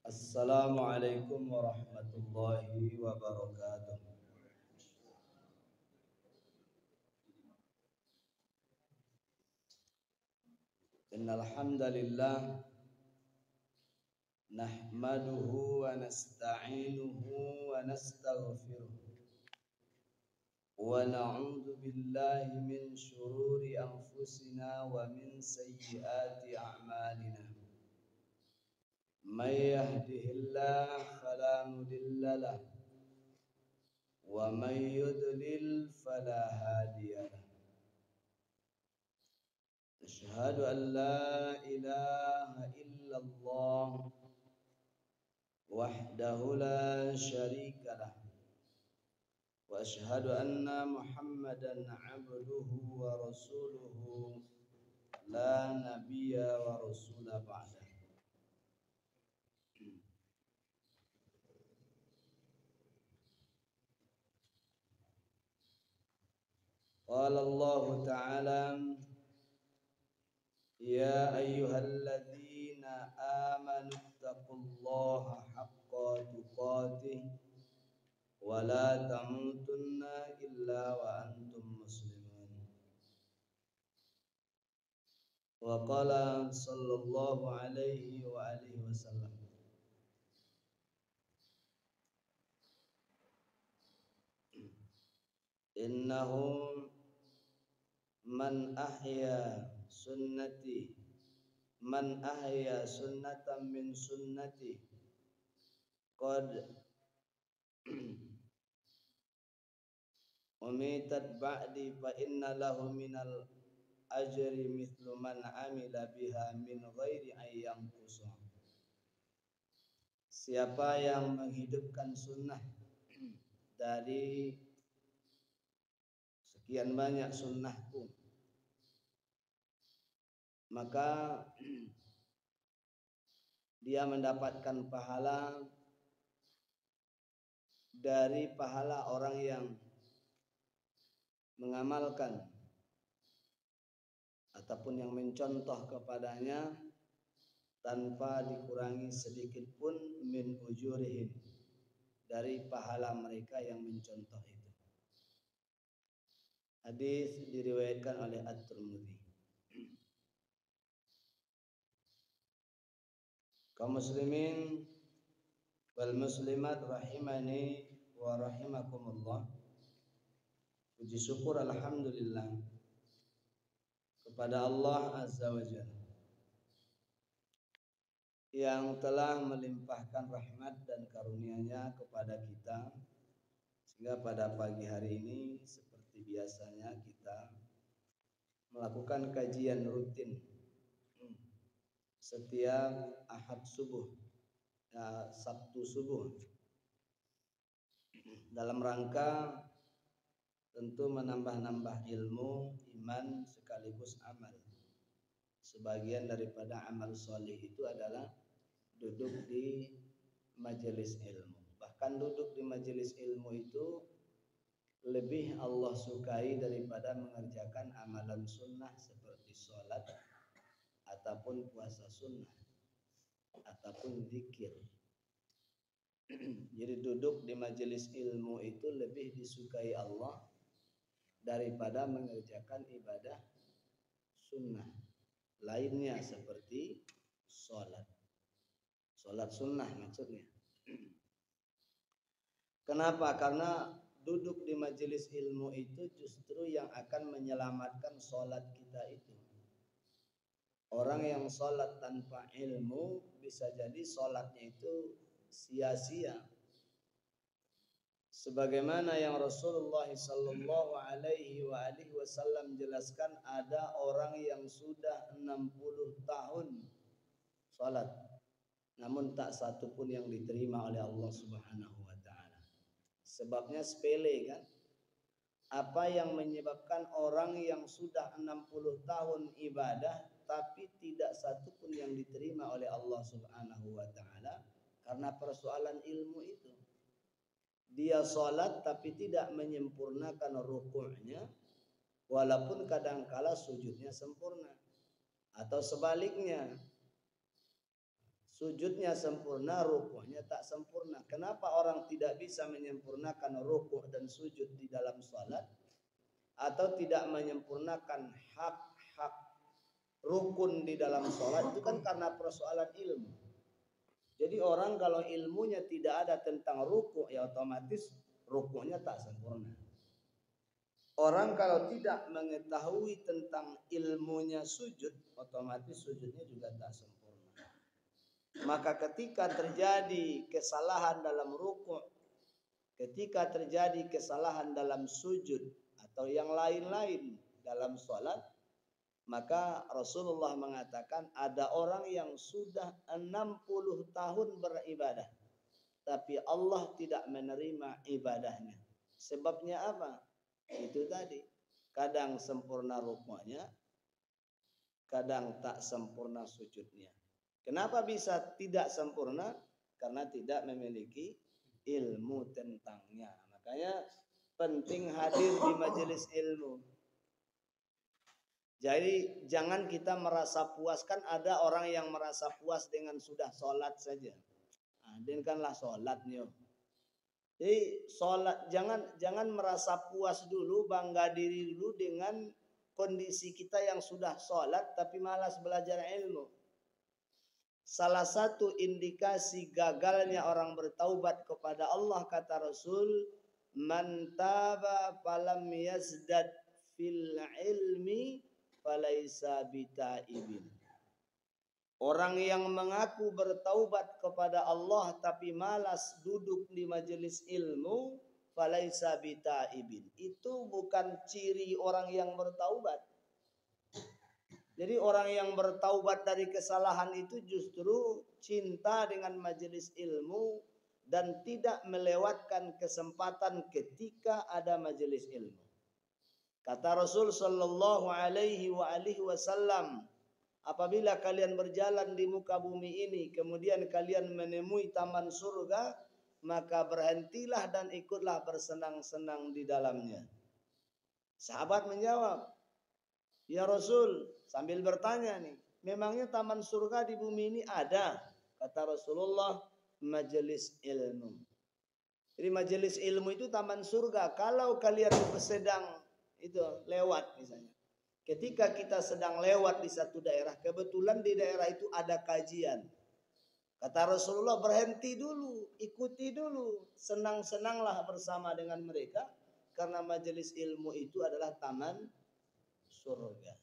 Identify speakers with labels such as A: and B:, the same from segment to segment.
A: Assalamualaikum warahmatullahi wabarakatuh. Innal hamdalillah nahmaduhu wa nasta'inuhu wa nastaghfiruh wa na'udzu billahi min shururi anfusina wa min sayyiati a'malina. May yahdihillahu fala mudilla lahu wa may yudlil fala hadiya lahu. Asyhadu an la ilaha illallah wahdahu la syarika lah wa asyhadu anna Muhammadan abduhu wa rasuluhu la nabiyya wa rasula ba'da. Qala Allah ta'ala ya ayyuhalladzina amanu taqullaha haqqa tuqatih wa la tamutunna illa wa antum muslimun. Wa qala sallallahu alaihi wa alihi wasallam innahu man ahya sunnatan min sunnati qad umitat ba'di fa inna lahu minal ajri mithlu man amila biha min ghairi ayyam qusa. Siapa yang menghidupkan sunnah dari sekian banyak sunnahku, maka dia mendapatkan pahala dari pahala orang yang mengamalkan ataupun yang mencontoh kepadanya tanpa dikurangi sedikit pun min ujurihim, dari pahala mereka yang mencontoh itu. Hadis diriwayatkan oleh At-Tirmidzi. Kaum muslimin wal muslimat rahimani wa rahimakumullah. Puji syukur alhamdulillah kepada Allah Azza wa Jalla yang telah melimpahkan rahmat dan karunia-Nya kepada kita, sehingga pada pagi hari ini seperti biasanya kita melakukan kajian rutin setiap Ahad subuh, Sabtu subuh, dalam rangka tentu menambah-nambah ilmu, iman sekaligus amal. Sebagian daripada amal soleh itu adalah duduk di majelis ilmu. Bahkan duduk di majelis ilmu itu lebih Allah sukai daripada mengerjakan amalan sunnah seperti sholat ataupun puasa sunnah ataupun zikir. Jadi duduk di majelis ilmu itu lebih disukai Allah daripada mengerjakan ibadah sunnah lainnya seperti sholat sunnah maksudnya. Kenapa? Karena duduk di majelis ilmu itu justru yang akan menyelamatkan sholat kita itu. Orang yang sholat tanpa ilmu bisa jadi sholatnya itu sia-sia. Sebagaimana yang Rasulullah sallallahu alaihi wasallam jelaskan, ada orang yang sudah 60 tahun sholat, namun tak satu pun yang diterima oleh Allah Subhanahu wa taala. Sebabnya sepele kan? Apa yang menyebabkan orang yang sudah 60 tahun ibadah tapi tidak satu pun yang diterima oleh Allah Subhanahu wa taala? Karena persoalan ilmu itu. Dia sholat tapi tidak menyempurnakan rukuknya, walaupun kadangkala sujudnya sempurna. Atau sebaliknya, sujudnya sempurna, rukuhnya tak sempurna. Kenapa orang tidak bisa menyempurnakan rukuh dan sujud di dalam salat, atau tidak menyempurnakan hak-hak rukun di dalam salat? Itu kan karena persoalan ilmu. Jadi orang kalau ilmunya tidak ada tentang rukuh, ya otomatis rukuhnya tak sempurna. Orang kalau tidak mengetahui tentang ilmunya sujud, otomatis sujudnya juga tak sempurna. Maka ketika terjadi kesalahan dalam rukuk, ketika terjadi kesalahan dalam sujud atau yang lain-lain dalam sholat, maka Rasulullah mengatakan ada orang yang sudah 60 tahun beribadah, tapi Allah tidak menerima ibadahnya. Sebabnya apa? Itu tadi, kadang sempurna rukuknya, kadang tak sempurna sujudnya. Kenapa bisa tidak sempurna? Karena tidak memiliki ilmu tentangnya. Makanya penting hadir di majelis ilmu. Jadi jangan kita merasa puas. Kan ada orang yang merasa puas dengan sudah sholat saja. Adinkanlah sholatnya. Jadi sholat, jangan merasa puas dulu, bangga diri dulu dengan kondisi kita yang sudah sholat tapi malas belajar ilmu. Salah satu indikasi gagalnya orang bertaubat kepada Allah, kata Rasul, man taba falam yazdad fil ilmi falaisa bitaibin. Orang yang mengaku bertaubat kepada Allah tapi malas duduk di majelis ilmu, falaisa bitaibin. Itu bukan ciri orang yang bertaubat. Jadi orang yang bertaubat dari kesalahan itu justru cinta dengan majelis ilmu dan tidak melewatkan kesempatan ketika ada majelis ilmu. Kata Rasul sallallahu alaihi wasallam, apabila kalian berjalan di muka bumi ini, kemudian kalian menemui taman surga, maka berhentilah dan ikutlah bersenang-senang di dalamnya. Sahabat menjawab, ya Rasul, sambil bertanya nih, memangnya taman surga di bumi ini ada? Kata Rasulullah, majelis ilmu. Jadi majelis ilmu itu taman surga. Kalau kalian sedang itu lewat misalnya, ketika kita sedang lewat di satu daerah, kebetulan di daerah itu ada kajian, kata Rasulullah, berhenti dulu, ikuti dulu, senang-senanglah bersama dengan mereka, karena majelis ilmu itu adalah taman surga.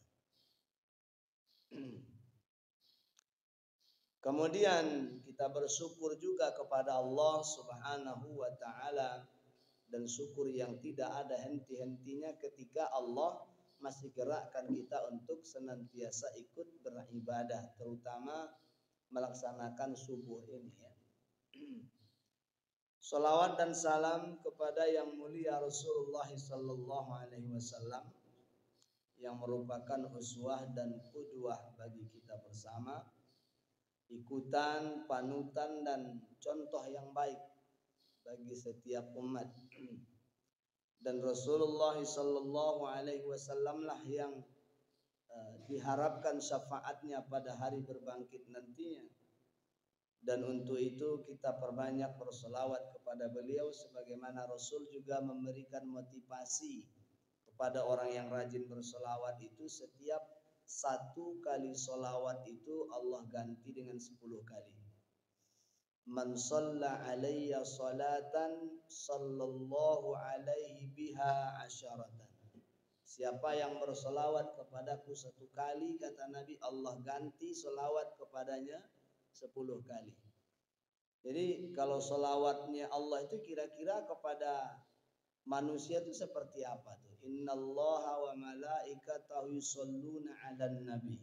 A: Kemudian kita bersyukur juga kepada Allah Subhanahu wa ta'ala, dan syukur yang tidak ada henti-hentinya ketika Allah masih gerakkan kita untuk senantiasa ikut beribadah, terutama melaksanakan subuh ini ya. Salawat dan salam kepada yang mulia Rasulullah sallallahu alaihi wasallam, yang merupakan uswah dan qudwah bagi kita bersama, ikutan, panutan dan contoh yang baik bagi setiap umat. Dan Rasulullah sallallahu alaihi wasallam lah yang diharapkan syafaatnya pada hari berbangkit nantinya. Dan untuk itu kita perbanyak bersolawat kepada beliau, sebagaimana Rasul juga memberikan motivasi kepada orang yang rajin bersolawat itu, setiap satu kali solawat itu Allah ganti dengan 10 kali. Man shalla alayya salatan sallallahu alaihi biha asyaratan. Siapa yang bersolawat kepadaku 1 kali, kata Nabi, Allah ganti solawat kepadanya 10 kali. Jadi kalau solawatnya Allah itu kira-kira kepada manusia itu seperti apa tuh? Innallaha wa malaikatahu yusholluna 'alan nabi.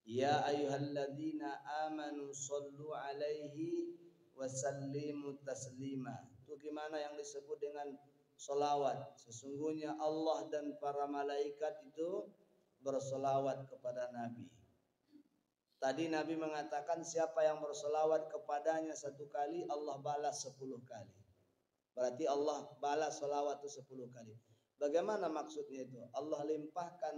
A: Ya ayyuhalladzina amanu shollu 'alaihi wa sallimu taslima. Itu gimana yang disebut dengan solawat? Sesungguhnya Allah dan para malaikat itu bersolawat kepada Nabi. Tadi Nabi mengatakan siapa yang bersolawat kepadanya 1 kali, Allah balas 10 kali. Berarti Allah balas solawat itu 10 kali. Bagaimana maksudnya itu? Allah limpahkan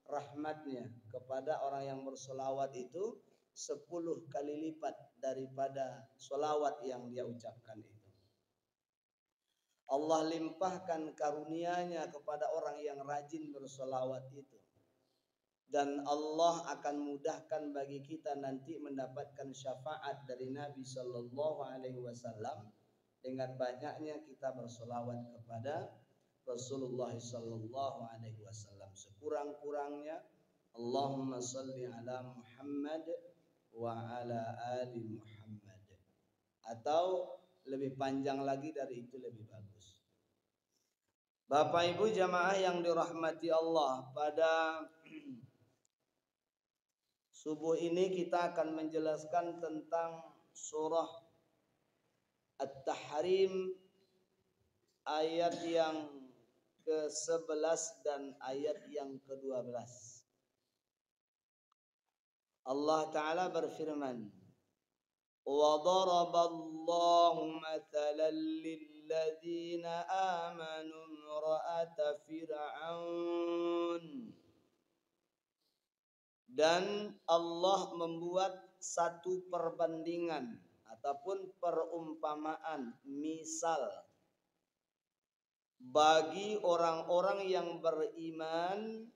A: rahmatnya kepada orang yang bersolawat itu 10 kali lipat daripada solawat yang dia ucapkan itu. Allah limpahkan karunia-Nya kepada orang yang rajin bersolawat itu. Dan Allah akan mudahkan bagi kita nanti mendapatkan syafaat dari Nabi Sallallahu Alaihi Wasallam dengan banyaknya kita bersolawat kepada Rasulullah Sallallahu Alaihi Wasallam. Sekurang-kurangnya Allahumma salli ala Muhammad wa ala ali Muhammad. Atau lebih panjang lagi dari itu lebih bagus. Bapak Ibu jamaah yang dirahmati Allah, pada subuh ini kita akan menjelaskan tentang surah At-Tahrim ayat yang ke-11 dan ayat yang ke-12. Allah Ta'ala berfirman, "Wa daraballahu mathalan lilladzina amanu imra'ata Fir'aun." Dan Allah membuat satu perbandingan ataupun perumpamaan, misal bagi orang-orang yang beriman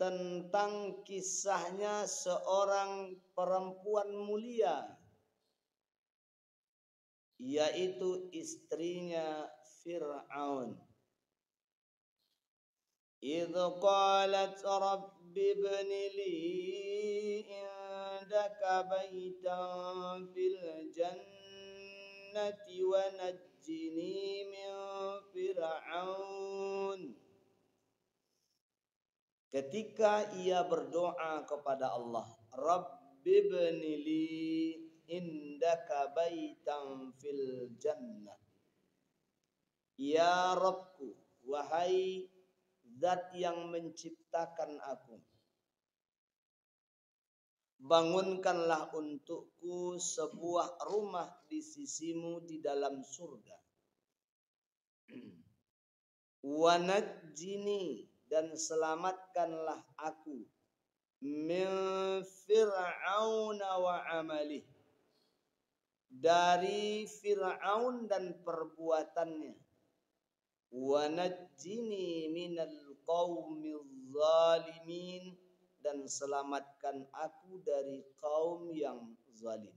A: tentang kisahnya seorang perempuan mulia, yaitu istrinya Fir'aun. إذ قالت رب ابن لي عندك بيتا في الجنة ونجني من فرعون. Ketika ia berdoa kepada Allah, Rabbi ibni li indaka baitan fil jannah. Ya Rabbku, wahai Zat yang menciptakan aku, bangunkanlah untukku sebuah rumah di sisimu di dalam surga. Wa najjini, dan selamatkanlah aku, min Fir'aun wa amalih, dari Fir'aun dan perbuatannya. Wa najjini minal qaumil zalimin, dan selamatkan aku dari kaum yang zalim.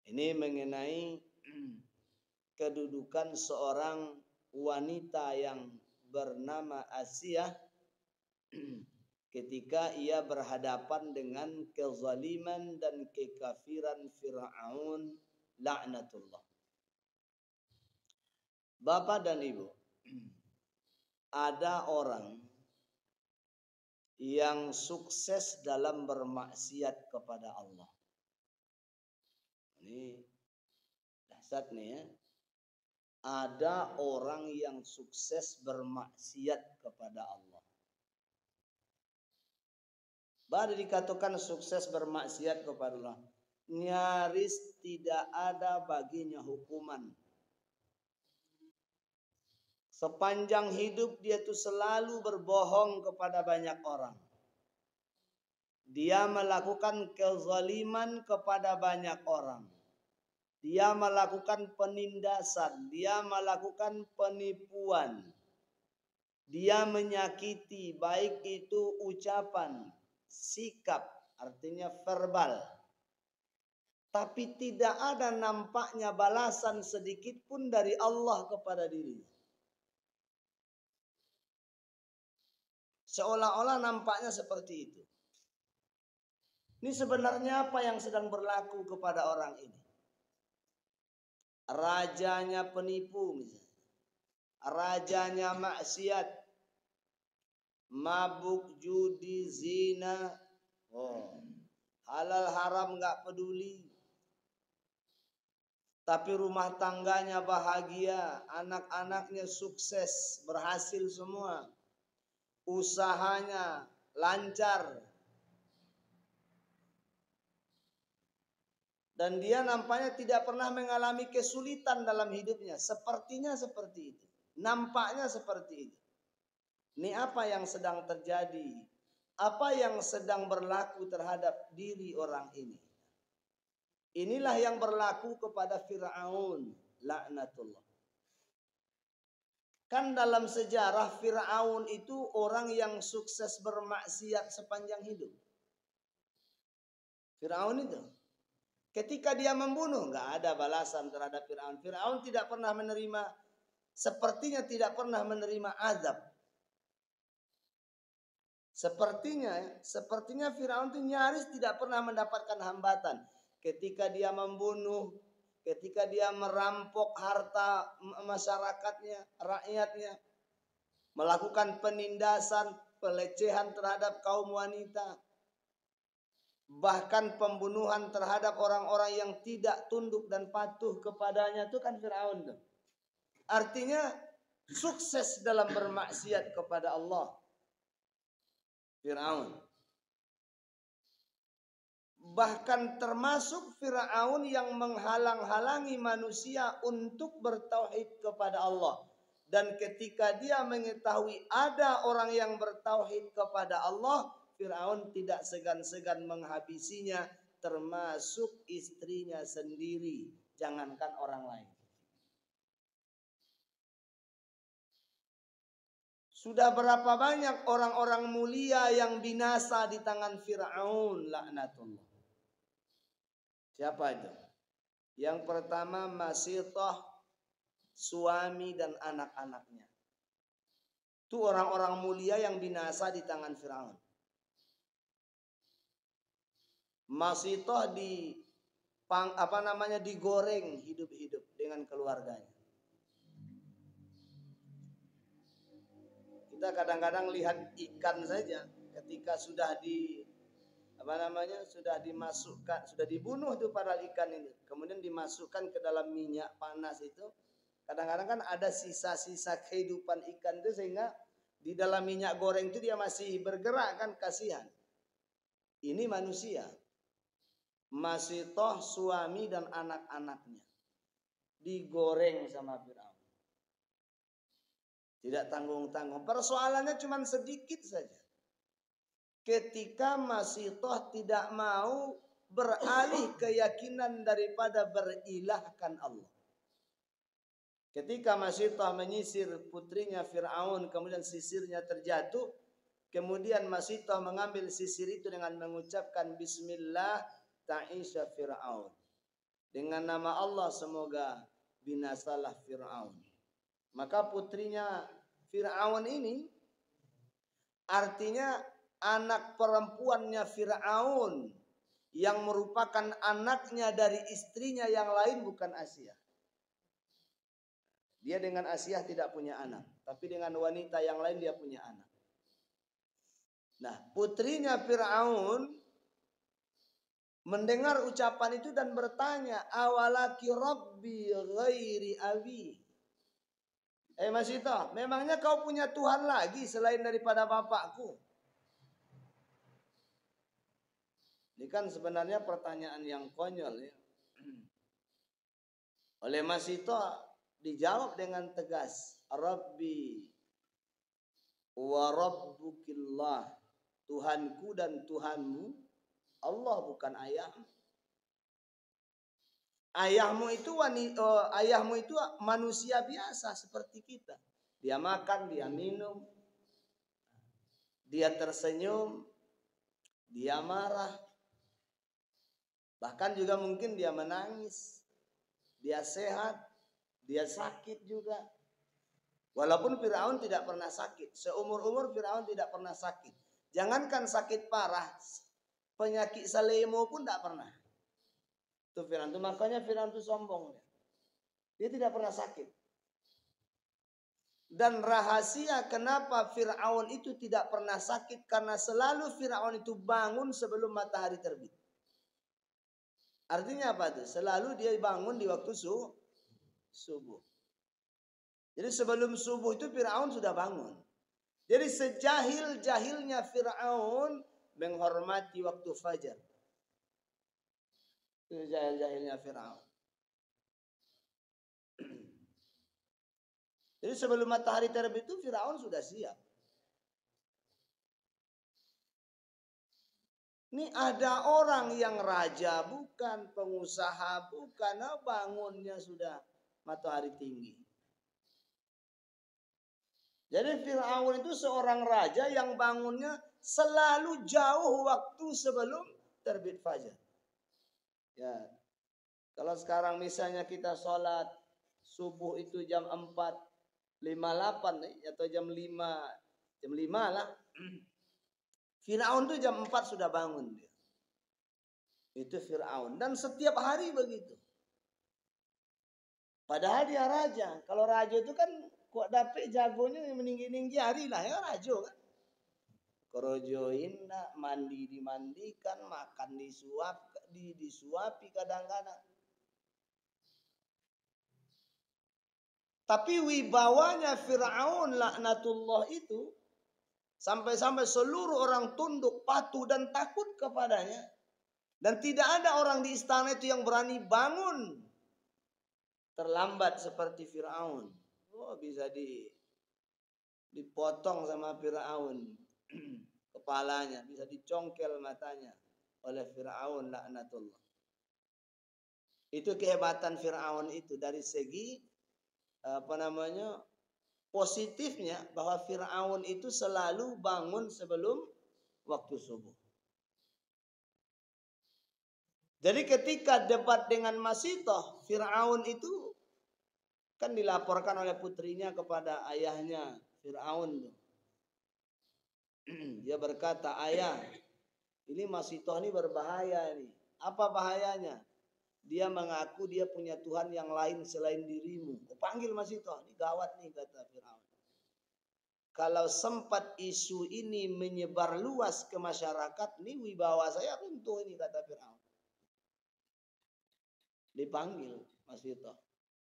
A: Ini mengenai kedudukan seorang wanita yang bernama Asiyah ketika ia berhadapan dengan kezaliman dan kekafiran Fir'aun laknatullah. Bapak dan Ibu, ada orang yang sukses dalam bermaksiat kepada Allah. Ini dahsyat nih ya. Ada orang yang sukses bermaksiat kepada Allah. Baru dikatakan sukses bermaksiat kepada Allah, nyaris tidak ada baginya hukuman. Sepanjang hidup dia tuh selalu berbohong kepada banyak orang. Dia melakukan kezaliman kepada banyak orang. Dia melakukan penindasan, dia melakukan penipuan. Dia menyakiti, baik itu ucapan, sikap, artinya verbal. Tapi tidak ada nampaknya balasan sedikit pun dari Allah kepada dirinya. Seolah-olah nampaknya seperti itu. Ini sebenarnya apa yang sedang berlaku kepada orang ini? Rajanya penipu misalnya. Rajanya maksiat. Mabuk, judi, zina. Halal haram gak peduli. Tapi rumah tangganya bahagia. Anak-anaknya sukses. Berhasil semua. Usahanya lancar. Dan dia nampaknya tidak pernah mengalami kesulitan dalam hidupnya. Sepertinya seperti itu. Nampaknya seperti itu. Ini apa yang sedang terjadi? apa yang sedang berlaku terhadap diri orang ini. Inilah yang berlaku kepada Fir'aun, laknatullah. Kan dalam sejarah Fir'aun itu orang yang sukses bermaksiat sepanjang hidup. Fir'aun itu. Ketika dia membunuh, nggak ada balasan terhadap Fir'aun. Fir'aun tidak pernah menerima, sepertinya tidak pernah menerima azab. Sepertinya Fir'aun itu nyaris tidak pernah mendapatkan hambatan. Ketika dia membunuh, ketika dia merampok harta masyarakatnya, rakyatnya, melakukan penindasan, pelecehan terhadap kaum wanita, bahkan pembunuhan terhadap orang-orang yang tidak tunduk dan patuh kepadanya, itu kan Fir'aun tuh. Artinya sukses dalam bermaksiat kepada Allah. Fir'aun. Bahkan termasuk Fir'aun yang menghalang-halangi manusia untuk bertauhid kepada Allah. Dan ketika dia mengetahui ada orang yang bertauhid kepada Allah, Fir'aun tidak segan-segan menghabisinya, termasuk istrinya sendiri, jangankan orang lain. Sudah berapa banyak orang-orang mulia yang binasa di tangan Fir'aun, laknatullah. Siapa itu? Yang pertama Masithah, suami dan anak-anaknya. Itu orang-orang mulia yang binasa di tangan Fir'aun. Masithah digoreng hidup-hidup dengan keluarganya. Kita kadang-kadang lihat ikan saja ketika sudah sudah dibunuh itu para ikan ini, kemudian dimasukkan ke dalam minyak panas itu, kadang-kadang kan ada sisa-sisa kehidupan ikan itu, sehingga di dalam minyak goreng itu dia masih bergerak, kan kasihan. Ini manusia. Masithah, suami dan anak-anaknya digoreng sama Fir'aun. Tidak tanggung-tanggung. Persoalannya cuma sedikit saja. Ketika Masithah tidak mau beralih keyakinan daripada berilahkan Allah. Ketika Masithah menyisir putrinya Fir'aun, kemudian sisirnya terjatuh, kemudian Masithah mengambil sisir itu dengan mengucapkan Bismillah ta'isha Fir'aun. Dengan nama Allah semoga binasalah Fir'aun. Maka putrinya Fir'aun ini artinya anak perempuannya Fir'aun yang merupakan anaknya dari istrinya yang lain, bukan Asia. Dia dengan Asia tidak punya anak, tapi dengan wanita yang lain dia punya anak. Nah, putrinya Fir'aun mendengar ucapan itu dan bertanya, awalaki rabbi ghairi abi. Masithah, memangnya kau punya Tuhan lagi selain daripada bapakku? Ini kan sebenarnya pertanyaan yang konyol ya. Oleh Masithah dijawab dengan tegas, Rabbi wa rabbukillah, Tuhanku dan Tuhanmu Allah, bukan ayahmu. Ayahmu itu manusia biasa seperti kita. Dia makan, dia minum, dia tersenyum, dia marah, bahkan juga mungkin dia menangis, dia sehat, dia sakit juga. Walaupun Fir'aun tidak pernah sakit, seumur-umur Fir'aun tidak pernah sakit. Jangankan sakit parah, penyakit salemo pun tidak pernah. Itu Fir'aun itu, makanya Fir'aun itu sombong. Dia tidak pernah sakit. Dan rahasia kenapa Fir'aun itu tidak pernah sakit, karena selalu Fir'aun itu bangun sebelum matahari terbit. Artinya apa itu? Selalu dia bangun di waktu subuh. Jadi sebelum subuh itu Fir'aun sudah bangun. Jadi sejahil-jahilnya Fir'aun menghormati waktu fajar. Itu jahil-jahilnya Fir'aun. Jadi sebelum matahari terbit itu Fir'aun sudah siap. Ini ada orang yang raja bukan, pengusaha bukan, nah bangunnya sudah matahari tinggi. Jadi Fir'aun itu seorang raja yang bangunnya selalu jauh waktu sebelum terbit fajar. Ya, kalau sekarang misalnya kita sholat subuh itu jam 4.58 atau jam 5 lah. Fir'aun itu jam 4 sudah bangun dia. Itu Fir'aun. Dan setiap hari begitu. Padahal dia raja. Kalau raja itu kan kok dapet jagonya yang meninggi-tinggi hari lah ya raja kan. Kerojoin mandi dimandikan, makan disuapi kadang-kadang. Tapi wibawanya Fir'aun laknatullah itu sampai-sampai seluruh orang tunduk, patuh dan takut kepadanya. Dan tidak ada orang di istana itu yang berani bangun terlambat seperti Fir'aun. Oh, bisa dipotong sama Fir'aun kepalanya, bisa dicongkel matanya oleh Fir'aun laknatullah. Itu kehebatan Fir'aun itu dari segi positifnya, bahwa Fir'aun itu selalu bangun sebelum waktu subuh. Jadi ketika debat dengan Masitoh, Fir'aun itu kan dilaporkan oleh putrinya kepada ayahnya Fir'aun. Dia berkata, ayah, ini Masitoh ini berbahaya nih. Apa bahayanya? Dia mengaku dia punya Tuhan yang lain selain dirimu. Panggil Masitoh, ini gawat nih kata Fir'aun. Kalau sempat isu ini menyebar luas ke masyarakat, ini wibawa saya runtuh ini kata Fir'aun. Dipanggil Masitoh.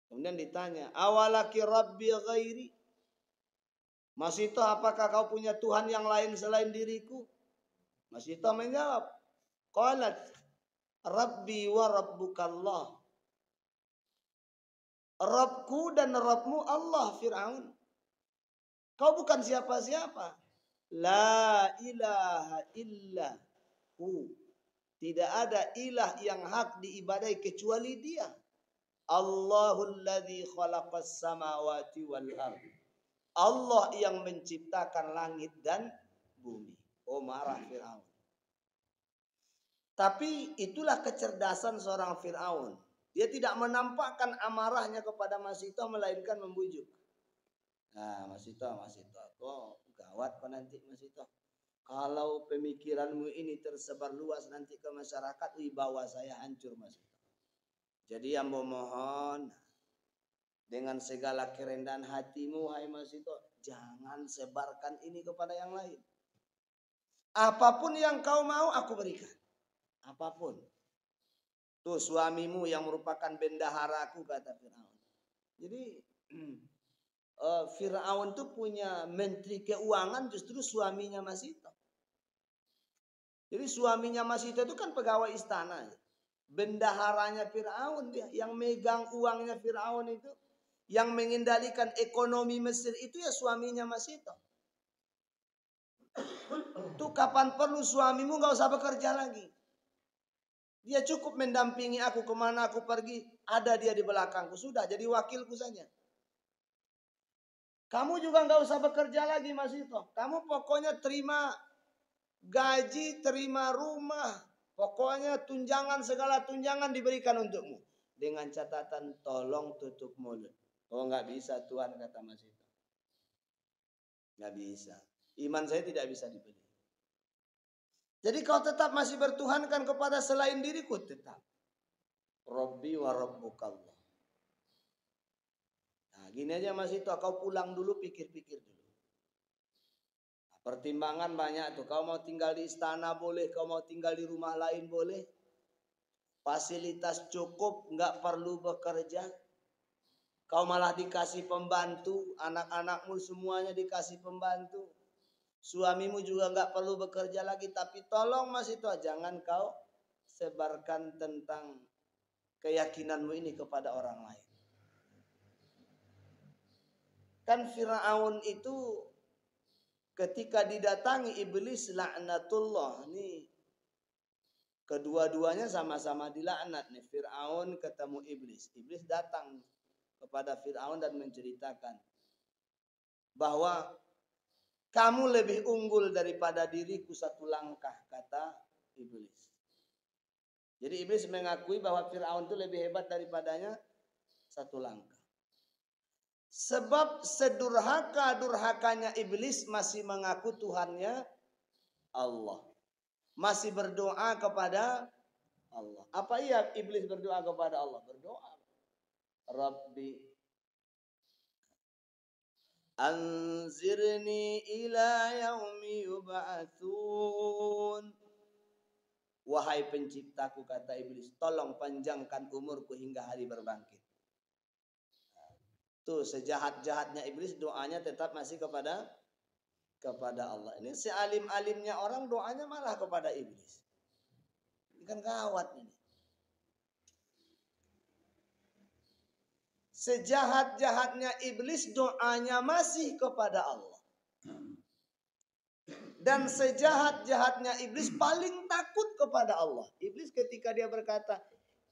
A: Kemudian ditanya, awalaki rabbi ghairi? Masitoh, apakah kau punya Tuhan yang lain selain diriku? Masitoh menjawab, qalat rabbi wa rabbukallah. Rabbku dan Rabbmu Allah, Fir'aun. Kau bukan siapa-siapa. La ilaha illa hu. Tidak ada ilah yang hak diibadai kecuali dia. Allahul ladzi khalaqas samawati wal ardh. Allah yang menciptakan langit dan bumi. Oh, marah Fir'aun. Tapi itulah kecerdasan seorang Fir'aun. Dia tidak menampakkan amarahnya kepada Masitoh, melainkan membujuk. Nah, Masitoh, kok gawat kok nanti Masitoh. Kalau pemikiranmu ini tersebar luas nanti ke masyarakat, wibawa saya hancur Masitoh. Jadi yang memohon dengan segala kerendahan hatimu, hai Masitoh, jangan sebarkan ini kepada yang lain. Apapun yang kau mau aku berikan. Apapun. Tuh suamimu yang merupakan bendaharaku kata Fir'aun. Jadi Fir'aun tuh punya menteri keuangan justru suaminya Masitoh. Jadi suaminya Masitoh itu kan pegawai istana. Bendaharanya Fir'aun dia. Yang megang uangnya Fir'aun itu. Yang mengendalikan ekonomi Mesir itu ya suaminya Masitoh. Tuh kapan perlu suamimu gak usah bekerja lagi. Dia cukup mendampingi aku kemana aku pergi. Ada dia di belakangku. Sudah jadi wakilku saja. Kamu juga gak usah bekerja lagi Masitoh. Kamu pokoknya terima gaji, terima rumah. Pokoknya tunjangan, segala tunjangan diberikan untukmu. Dengan catatan tolong tutup mulut. Oh gak bisa Tuhan kata Masitoh. Gak bisa. Iman saya tidak bisa dibeli. Jadi kau tetap masih bertuhankan kepada selain diriku, tetap. Rabbi wa rabbukallah. Nah, gini aja Masitoh, kau pulang dulu, pikir-pikir dulu. Nah, pertimbangan banyak tuh. Kau mau tinggal di istana boleh, kau mau tinggal di rumah lain boleh. Fasilitas cukup, nggak perlu bekerja. Kau malah dikasih pembantu, anak-anakmu semuanya dikasih pembantu. Suamimu juga nggak perlu bekerja lagi, tapi tolong Masitoh jangan kau sebarkan tentang keyakinanmu ini kepada orang lain. Kan Fir'aun itu ketika didatangi iblis laknatullah, ini Kedua-duanya sama-sama dilaknat nih. Fir'aun ketemu iblis. Iblis datang kepada Fir'aun dan menceritakan bahwa kamu lebih unggul daripada diriku satu langkah, kata iblis. Jadi iblis mengakui bahwa Fir'aun itu lebih hebat daripadanya satu langkah. Sebab sedurhaka-durhakanya iblis masih mengaku Tuhannya Allah. Masih berdoa kepada Allah. Apa iya iblis berdoa kepada Allah? Berdoa. Rabbi anzirni ila yaumi yub'atsun. Wahai penciptaku, kata iblis, tolong panjangkan umurku hingga hari berbangkit. Tuh sejahat-jahatnya iblis doanya tetap masih kepada Allah. Ini sealim-alimnya orang doanya malah kepada iblis. Ini kan gawat ini. Sejahat-jahatnya iblis doanya masih kepada Allah. Dan sejahat-jahatnya iblis paling takut kepada Allah. Iblis ketika dia berkata,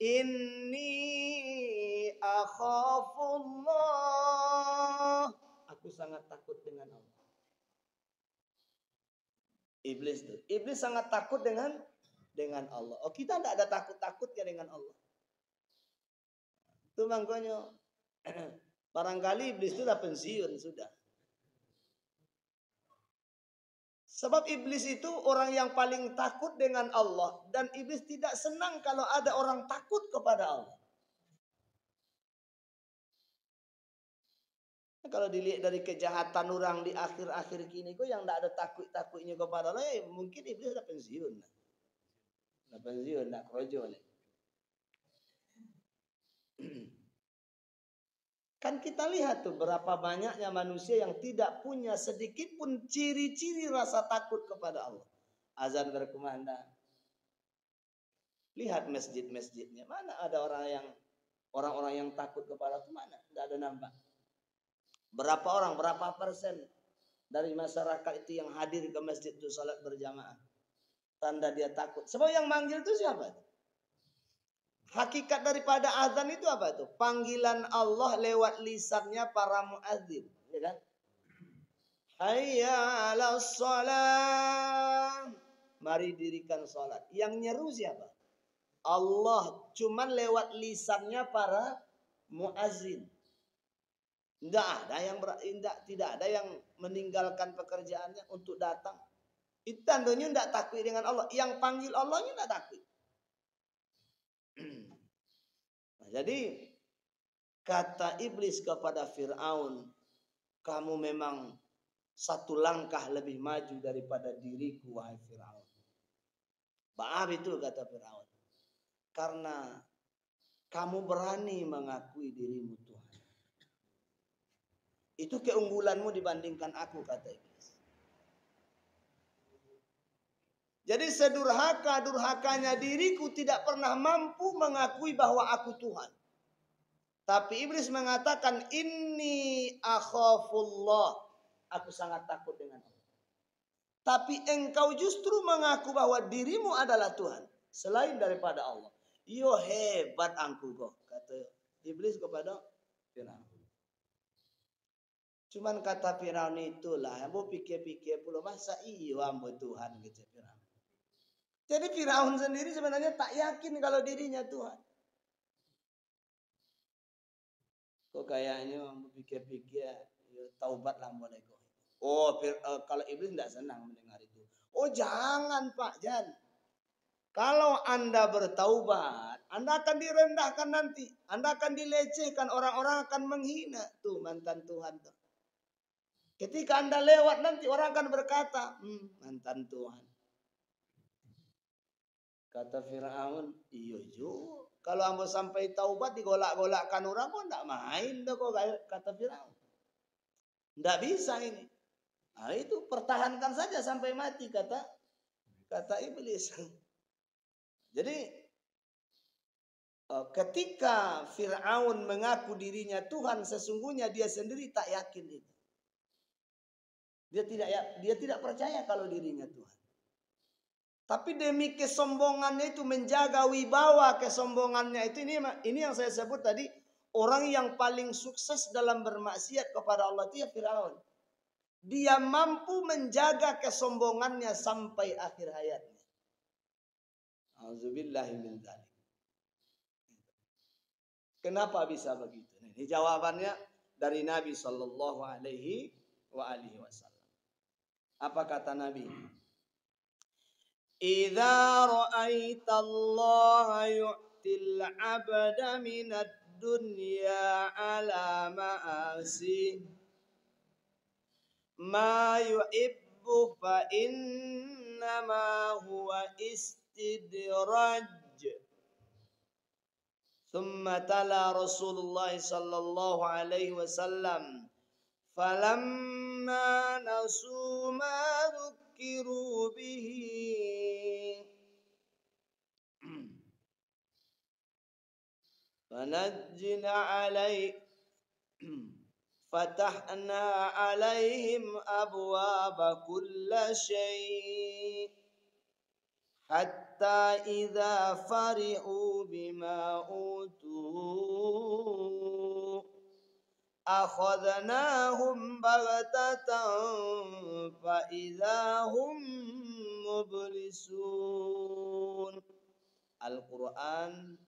A: Inni akhafullah. Aku sangat takut dengan Allah. Iblis tuh. Iblis sangat takut dengan Allah. Oh, kita tidak ada takut-takutnya dengan Allah. Itu makanya barangkali iblis itu sudah pensiun sudah. Sebab iblis itu orang yang paling takut dengan Allah. Dan iblis tidak senang kalau ada orang takut kepada Allah. Kalau dilihat dari kejahatan orang di akhir-akhir kini, kok yang tidak ada takut-takutnya kepada Allah, ya mungkin iblis sudah pensiun. Sudah pensiun, tidak krojo. Kan kita lihat tuh berapa banyaknya manusia yang tidak punya sedikit pun ciri-ciri rasa takut kepada Allah. Azan berkumandang. Lihat masjid-masjidnya. Mana ada orang-orang yang takut kepada Allah? Mana? Tidak ada nampak. Berapa orang, berapa persen dari masyarakat itu yang hadir ke masjid itu salat berjamaah? Tanda dia takut. Sebab yang manggil itu siapa? Hakikat daripada azan itu apa itu? Panggilan Allah lewat lisannya para muadzin, ya kan? Hayya 'alas shalah. Mari dirikan salat. Yang nyeru siapa? Allah, cuman lewat lisannya para muadzin. Tidak ada yang meninggalkan pekerjaannya untuk datang. Itu tandanya tidak takut dengan Allah. Yang panggil Allahnya tidak takut. Nah, jadi kata iblis kepada Fir'aun, kamu memang satu langkah lebih maju daripada diriku, wahai Fir'aun. Maaf itu kata Fir'aun. Karena kamu berani mengakui dirimu Tuhan. Itu keunggulanmu dibandingkan aku, kata iblis. Jadi sedurhaka-durhakanya diriku tidak pernah mampu mengakui bahwa aku Tuhan. Tapi iblis mengatakan, Inni akhafullah. Aku sangat takut dengan Allah. Tapi engkau justru mengaku bahwa dirimu adalah Tuhan. Selain daripada Allah. Yo hebat angku kok, kata iblis kepada Firaun. Cuman kata Firaun itulah, ambo pikir-pikir pula masa iyo ambo Tuhan gitu Firaun. Jadi Firaun sendiri sebenarnya tak yakin kalau dirinya Tuhan. Kok kayaknya ambo pikir-pikir taubatlah mulai kok. Oh, kalau iblis tidak senang mendengar itu. Oh jangan Pak Jan. Kalau Anda bertaubat, Anda akan direndahkan nanti. Anda akan dilecehkan, orang-orang akan menghina. Tuh mantan Tuhan tuh. Ketika Anda lewat nanti orang akan berkata, mantan Tuhan. Kata Firaun, iya juga. Kalau ambo sampai taubat digolak-golakkan orang pun tidak main dah kok, kata Firaun. Tidak bisa ini. Nah itu pertahankan saja sampai mati, kata iblis. Jadi ketika Fir'aun mengaku dirinya Tuhan, sesungguhnya dia sendiri tak yakin itu. Dia tidak percaya kalau dirinya Tuhan. Tapi demi kesombongannya itu, menjaga wibawa kesombongannya itu, ini yang saya sebut tadi, orang yang paling sukses dalam bermaksiat kepada Allah itu ya Firaun. Dia mampu menjaga kesombongannya sampai akhir hayatnya. Auzubillahi min dzalik. Kenapa bisa begitu? Ini jawabannya dari Nabi sallallahu alaihi wasallam. Apa kata Nabi? Idza ra'aita Allah yu'til 'abda minad dunya 'ala ma'asi ma yu'ibbu fa innama huwa istidraj. Thumma tala Rasulullah sallallahu alaihi wasallam falamma nasu ma dhukiru bihi fanajjina alaihi fatahna alaihim abwaba kulla syai' hatta idza farihu bima utu akhadnahum baghtatan fa idza hum mublisun. Al-Quran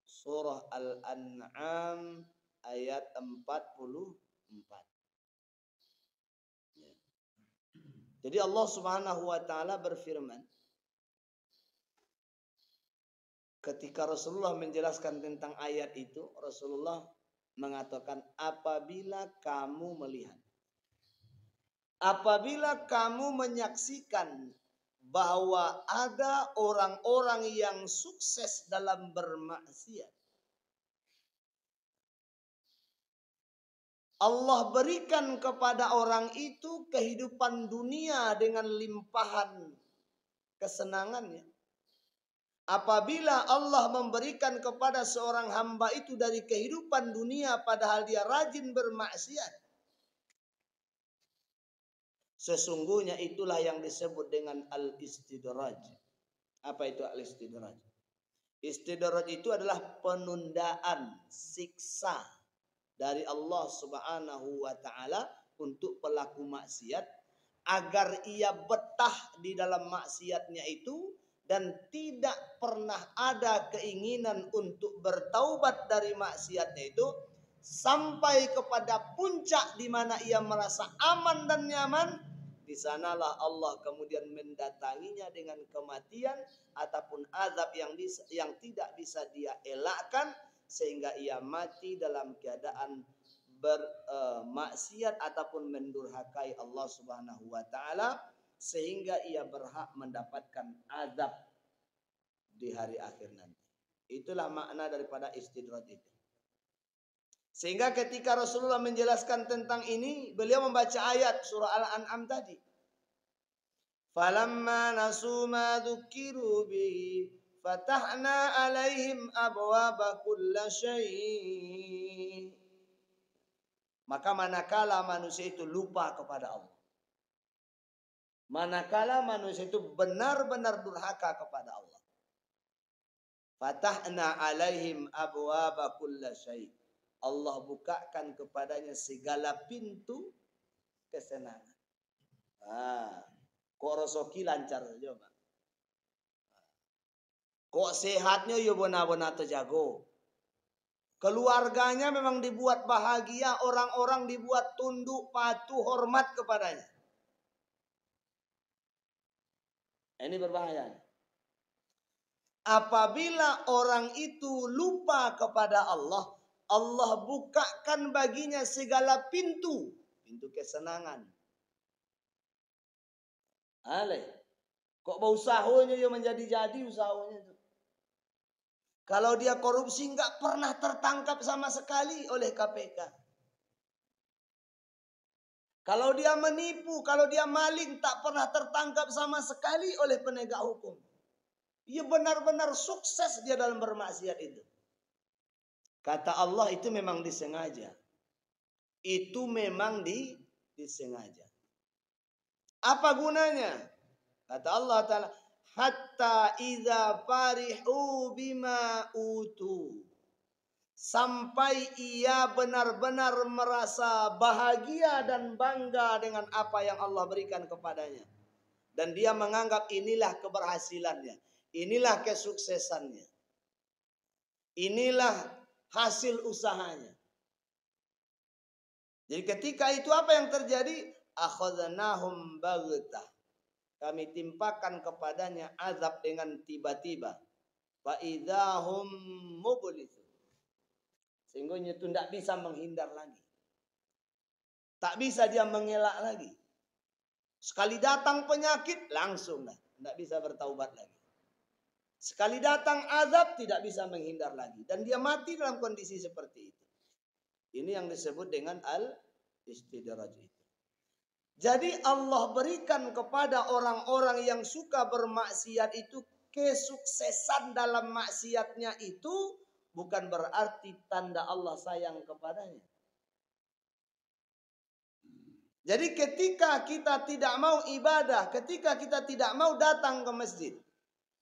A: surah Al-An'am ayat 44. Jadi Allah Subhanahu wa taala berfirman, ketika Rasulullah menjelaskan tentang ayat itu, Rasulullah mengatakan, apabila kamu melihat, apabila kamu menyaksikan bahwa ada orang-orang yang sukses dalam bermaksiat, Allah berikan kepada orang itu kehidupan dunia dengan limpahan kesenangannya. Apabila Allah memberikan kepada seorang hamba itu dari kehidupan dunia padahal dia rajin bermaksiat, sesungguhnya itulah yang disebut dengan al-istidraj. Apa itu al-istidraj? Istidraj itu adalah penundaan siksa dari Allah Subhanahu wa taala untuk pelaku maksiat agar ia betah di dalam maksiatnya itu dan tidak pernah ada keinginan untuk bertaubat dari maksiatnya itu sampai kepada puncak di mana ia merasa aman dan nyaman. Di sanalah Allah kemudian mendatanginya dengan kematian ataupun azab yang tidak bisa dia elakkan sehingga ia mati dalam keadaan bermaksiat ataupun mendurhakai Allah Subhanahu wa taala sehingga ia berhak mendapatkan azab di hari akhir nanti. Itulah makna daripada istidraj itu. Sehingga ketika Rasulullah menjelaskan tentang ini, beliau membaca ayat surah Al-An'am tadi. Falamma nasu ma dzukiru bihi fatahna alaihim abwaba kulla syai'. Maka manakala manusia itu lupa kepada Allah, manakala manusia itu benar-benar durhaka kepada Allah, fatahna alaihim abwaba kulla syai'. Allah bukakan kepadanya segala pintu kesenangan. Kok resoki lancar saja, Pak. Kok sehatnya ya benar-benar terjago. Keluarganya memang dibuat bahagia, orang-orang dibuat tunduk, patuh, hormat kepadanya. Ini berbahaya. Apabila orang itu lupa kepada Allah, Allah bukakan baginya segala pintu kesenangan. Kok bau usahanya ya menjadi-jadi usahanya itu. Kalau dia korupsi nggak pernah tertangkap sama sekali oleh KPK. Kalau dia menipu, kalau dia maling tak pernah tertangkap sama sekali oleh penegak hukum. Ia benar-benar sukses dia dalam bermaksiat itu. Kata Allah itu memang disengaja. Itu memang disengaja. Apa gunanya? Kata Allah Ta'ala, hatta idza farihu bima utu, sampai ia benar-benar merasa bahagia dan bangga dengan apa yang Allah berikan kepadanya. Dan dia menganggap inilah keberhasilannya, inilah kesuksesannya, inilah hasil usahanya. Jadi ketika itu apa yang terjadi? Akhadnahum baghtah. Kami timpakan kepadanya azab dengan tiba-tiba. Fa idzahum mublisun. Sehingga itu tidak bisa menghindar lagi. Tak bisa dia mengelak lagi. Sekali datang penyakit, langsung lah. Tidak bisa bertaubat lagi. Sekali datang azab, tidak bisa menghindar lagi. Dan dia mati dalam kondisi seperti itu. Ini yang disebut dengan al-istidraj itu. Jadi Allah berikan kepada orang-orang yang suka bermaksiat itu kesuksesan dalam maksiatnya itu bukan berarti tanda Allah sayang kepadanya. Jadi ketika kita tidak mau ibadah, ketika kita tidak mau datang ke masjid,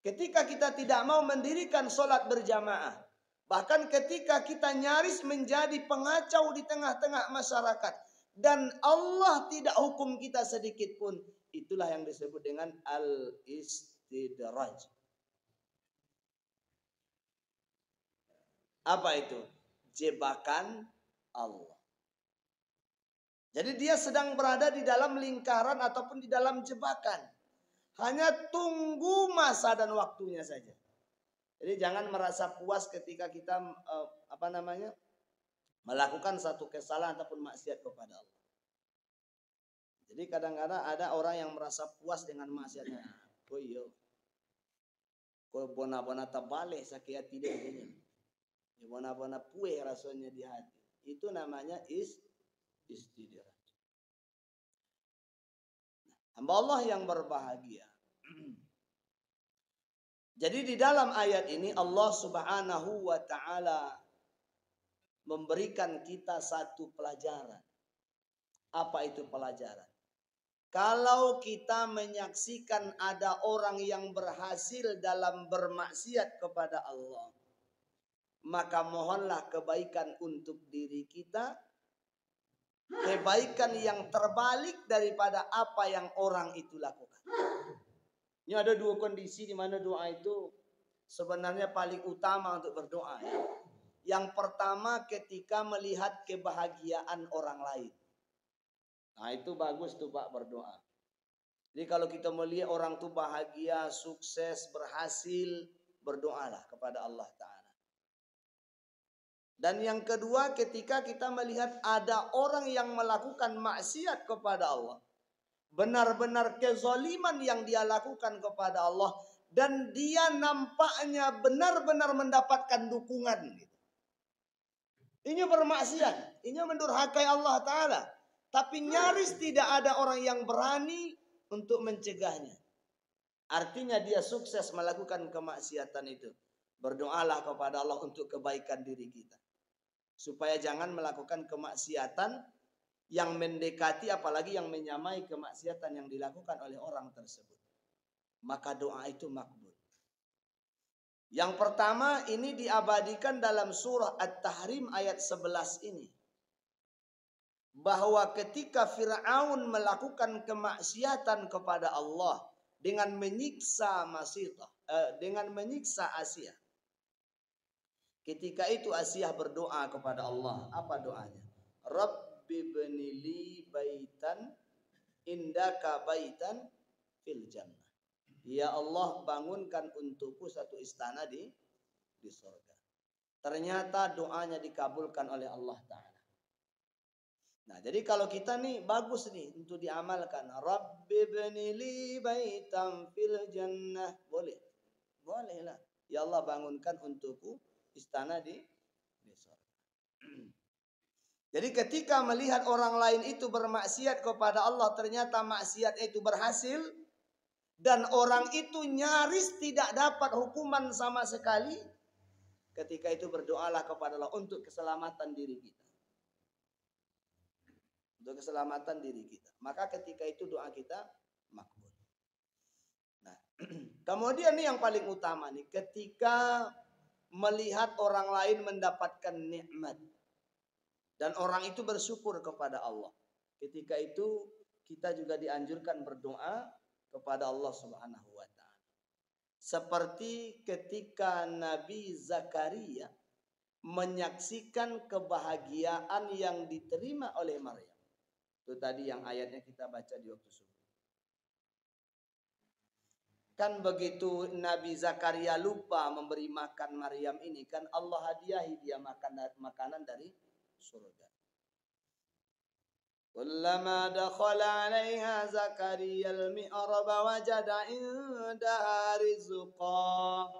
A: ketika kita tidak mau mendirikan sholat berjamaah, bahkan ketika kita nyaris menjadi pengacau di tengah-tengah masyarakat, dan Allah tidak hukum kita sedikit pun, itulah yang disebut dengan al-istidraj. Apa itu? Jebakan Allah. Jadi dia sedang berada di dalam lingkaran ataupun di dalam jebakan. Hanya tunggu masa dan waktunya saja. Jadi jangan merasa puas ketika kita melakukan satu kesalahan ataupun maksiat kepada Allah. Jadi kadang-kadang ada orang yang merasa puas dengan maksiatnya. Oh iya. Kau bona-bona tabale sakit tidak ini. Bona-bona pueh rasanya di hati. Itu namanya istidraj. Hamba Allah yang berbahagia. Jadi di dalam ayat ini Allah Subhanahu wa taala memberikan kita satu pelajaran. Apa itu pelajaran? Kalau kita menyaksikan ada orang yang berhasil dalam bermaksiat kepada Allah, maka mohonlah kebaikan untuk diri kita, kebaikan yang terbalik daripada apa yang orang itu lakukan. Ini ada dua kondisi di mana doa itu sebenarnya paling utama untuk berdoa. Ya. Yang pertama ketika melihat kebahagiaan orang lain. Nah itu bagus tuh Pak berdoa. Jadi kalau kita melihat orang tuh bahagia, sukses, berhasil, berdoalah kepada Allah Ta'ala. Dan yang kedua ketika kita melihat ada orang yang melakukan maksiat kepada Allah. Benar-benar kezaliman yang dia lakukan kepada Allah. Dan dia nampaknya benar-benar mendapatkan dukungan. Ini bermaksiat. Ini mendurhakai Allah Ta'ala. Tapi nyaris tidak ada orang yang berani untuk mencegahnya. Artinya dia sukses melakukan kemaksiatan itu. Berdoalah kepada Allah untuk kebaikan diri kita. Supaya jangan melakukan kemaksiatan yang mendekati apalagi yang menyamai kemaksiatan yang dilakukan oleh orang tersebut. Maka doa itu makbul. Yang pertama ini diabadikan dalam surah At-Tahrim ayat 11 ini. Bahwa ketika Fir'aun melakukan kemaksiatan kepada Allah dengan menyiksa Asia. Ketika itu Asia berdoa kepada Allah. Apa doanya? Rabbi bnili baitan indaka baitan fil jannah. Ya Allah bangunkan untukku satu istana di surga. Ternyata doanya dikabulkan oleh Allah Ta'ala. Nah, jadi kalau kita nih bagus nih untuk diamalkan. Rabbi bnili baitan fil jannah. Boleh. Bolehlah. Ya Allah bangunkan untukku istana di surga. Jadi ketika melihat orang lain itu bermaksiat kepada Allah, ternyata maksiat itu berhasil. Dan orang itu nyaris tidak dapat hukuman sama sekali. Ketika itu berdoalah kepada Allah untuk keselamatan diri kita. Untuk keselamatan diri kita. Maka ketika itu doa kita makbul. Nah, Kemudian nih yang paling utama nih, ketika melihat orang lain mendapatkan nikmat dan orang itu bersyukur kepada Allah. Ketika itu kita juga dianjurkan berdoa kepada Allah Subhanahu wa taala. Seperti ketika Nabi Zakaria menyaksikan kebahagiaan yang diterima oleh Maryam. Itu tadi yang ayatnya kita baca di waktu subuh. Kan begitu Nabi Zakaria lupa memberi makan Maryam ini, kan Allah hadiahi dia makanan dari surga. Kullama dakhala 'alaiha Zakaria al-mi'rab wajada 'indaha rizqa.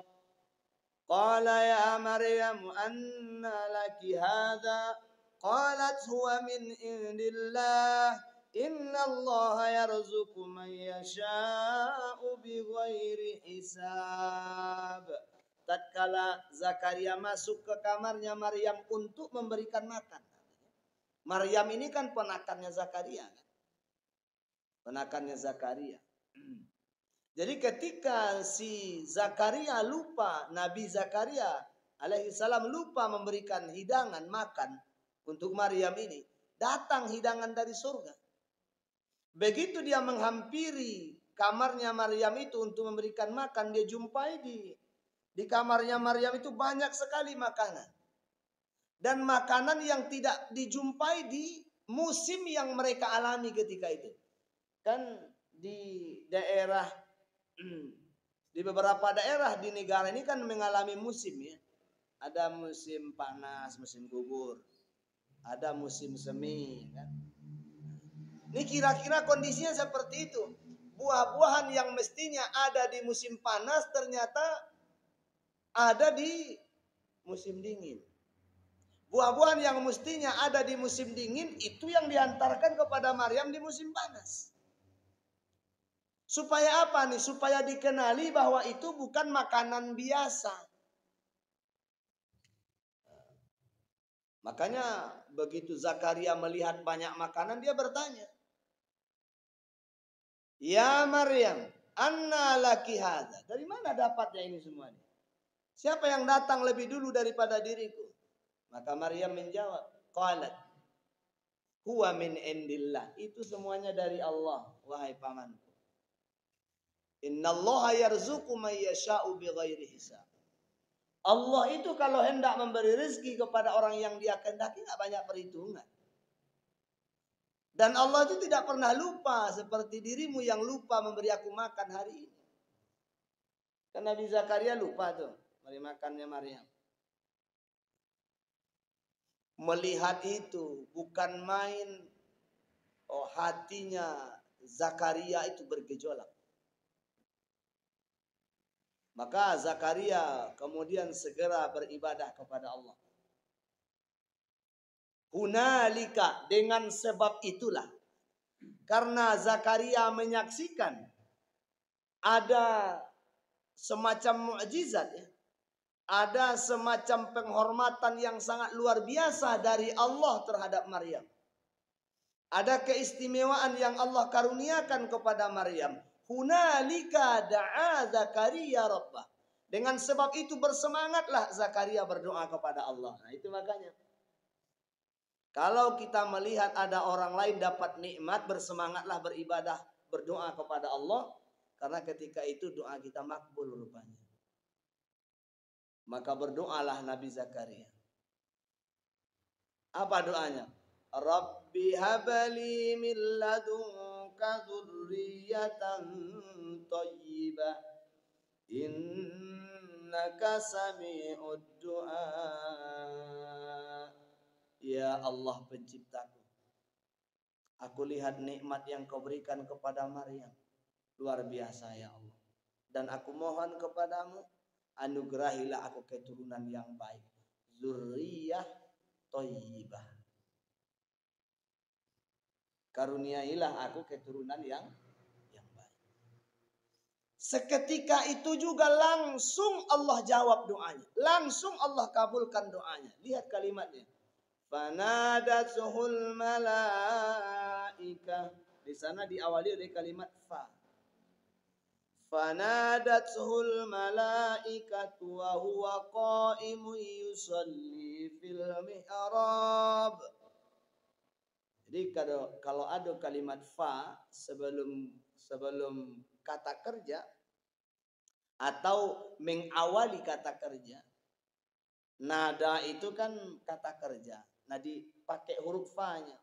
A: Qala ya Maryam anna laki hadha? Qalat huwa min indillah. Inna Allah yarzuqu man yasha'u bighairi hisab. Tatkala Zakaria masuk ke kamarnya Maryam untuk memberikan makan. Maryam ini kan ponakannya Zakaria. Ponakannya Zakaria. Jadi ketika si Zakaria lupa, Nabi Zakaria alaihissalam lupa memberikan hidangan makan untuk Maryam ini, datang hidangan dari surga. Begitu dia menghampiri kamarnya Maryam itu untuk memberikan makan, dia jumpai di kamarnya Maryam itu banyak sekali makanan. Dan makanan yang tidak dijumpai di musim yang mereka alami ketika itu. Kan di daerah, di beberapa daerah di negara ini kan mengalami musim ya. Ada musim panas, musim gugur. Ada musim semi kan. Ini kira-kira kondisinya seperti itu. Buah-buahan yang mestinya ada di musim panas ternyata ada di musim dingin. Buah-buahan yang mestinya ada di musim dingin itu yang dihantarkan kepada Maryam di musim panas. Supaya apa nih? Supaya dikenali bahwa itu bukan makanan biasa. Makanya begitu Zakaria melihat banyak makanan, dia bertanya, ya Maryam, anna laki hadza? Dari mana dapatnya ini semuanya? Siapa yang datang lebih dulu daripada diriku? Maka Maryam menjawab, qalat, huwa min indillah. Itu semuanya dari Allah, wahai pamanku. Innallaha yarzuqu man yasha'u bighairi hisab. Allah itu kalau hendak memberi rezeki kepada orang yang dia kehendaki enggak banyak perhitungan. Dan Allah itu tidak pernah lupa seperti dirimu yang lupa memberi aku makan hari ini. Kan Nabi Zakaria lupa tuh memberi makannya Maryam. Melihat itu bukan main, hatinya Zakaria itu bergejolak. Maka Zakaria kemudian segera beribadah kepada Allah. Hunalika, dengan sebab itulah, karena Zakaria menyaksikan ada semacam mukjizat ya. Ada semacam penghormatan yang sangat luar biasa dari Allah terhadap Maryam. Ada keistimewaan yang Allah karuniakan kepada Maryam. Hunalika da'a Zakaria rabbah. Dengan sebab itu bersemangatlah Zakaria berdoa kepada Allah. Nah itu makanya. Kalau kita melihat ada orang lain dapat nikmat, bersemangatlah beribadah, berdoa kepada Allah. Karena ketika itu doa kita makbul rupanya. Maka berdoalah Nabi Zakaria. Apa doanya? Rabbi habli min ladunka dzurriyyatan thayyibah innaka sami'ud du'a. Ya Allah penciptaku, aku lihat nikmat yang kau berikan kepada Maryam. Luar biasa ya Allah. Dan aku mohon kepadamu, anugerahilah aku keturunan yang baik. Zurriyah thayyibah. Karuniailah aku keturunan yang baik. Seketika itu juga langsung Allah jawab doanya. Langsung Allah kabulkan doanya. Lihat kalimatnya. Fanadathul malaika. Di sana diawali oleh kalimat fa. Fanadathul malaikatu wa huwa qa'imun yusalli fil mihrab. Jadi kalau ada kalimat fa sebelum kata kerja atau mengawali kata kerja, nada itu kan kata kerja. Nah, dipakai huruf fa-nya.